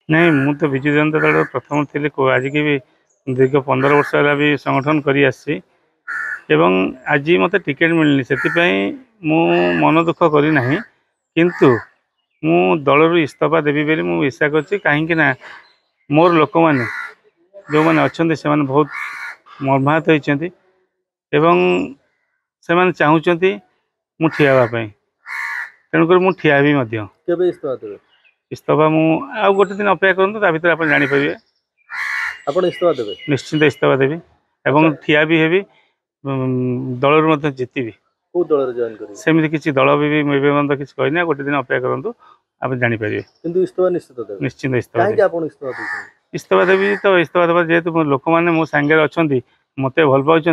नहीं मु तो विजु जनता दल प्रथम थी आज की भी दीर्घ 15 वर्ष है भी संगठन कर आज मत टिकेट मिलनी से मु मन दुख करना किंतु मु दल इस्तीफा देवी बोली मुझे इच्छा कर कहीं मोर लोक मैंने जो मैंने अच्छा से बहुत मर्माहत होती से चाहूँगी मु ठिया हाँपाई तेणुक मु ठिया भी इस्तीफा देवे इस्तीफा मु आ गोटे दिन अपेक्षा करूँ ता भर आप जापर आप इस्तीफा देवे निश्चिंत इस्तीफा देवी एवं ठिया भी हेबी दल जीतबी को दल जॉइन कर सेमती किसी दल भी मुझे किसी कहना गोटे दिन अपेक्षा करूँ आप जापर इस्तीफा निश्चित देवे निश्चिंत इस्तीफा इस्तीफा देवी तो इस्तीफा देवा जेहेतु लोक मैंने मो सांगे अच्छा मत भल पाँच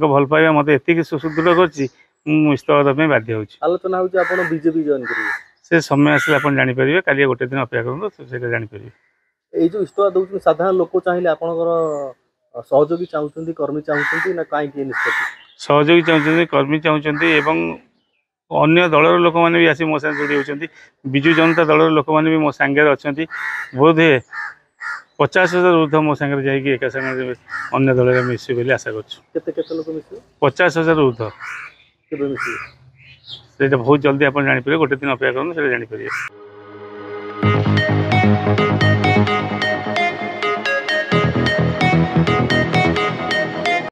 भल पाइबा मत एति सुदृढ़ कर इस्तीफा देवाई बाध्य हो आलोचना हो बीजेपी जॉइन करेंगे से समय आसे आप जापर काली गोटे दिन अपेक्षा करूँ तो जापर ये जो इस्तीफा दूसरे साधारण लोक चाहिए आपंकर सहयोगी चाहते कर्मी चाहते ना कहीं निष्पत्ति सहयोगी चाहते कर्मी चाहते अन्य दलर लोक मैंने भी आसी मो साथ जोड़ी होती विजु जनता दलर लोक मैंने भी मो सांगे अच्छा बोध हे 50,000 ऊर्ध मो सांगे जाकि एका सागर अन्य दल में मिसू बोली आशा कर 50,000 ऊर्ध मिस बहुत जल्दी आप जापर गोटे दिन अपेक्षा करूँ जापर।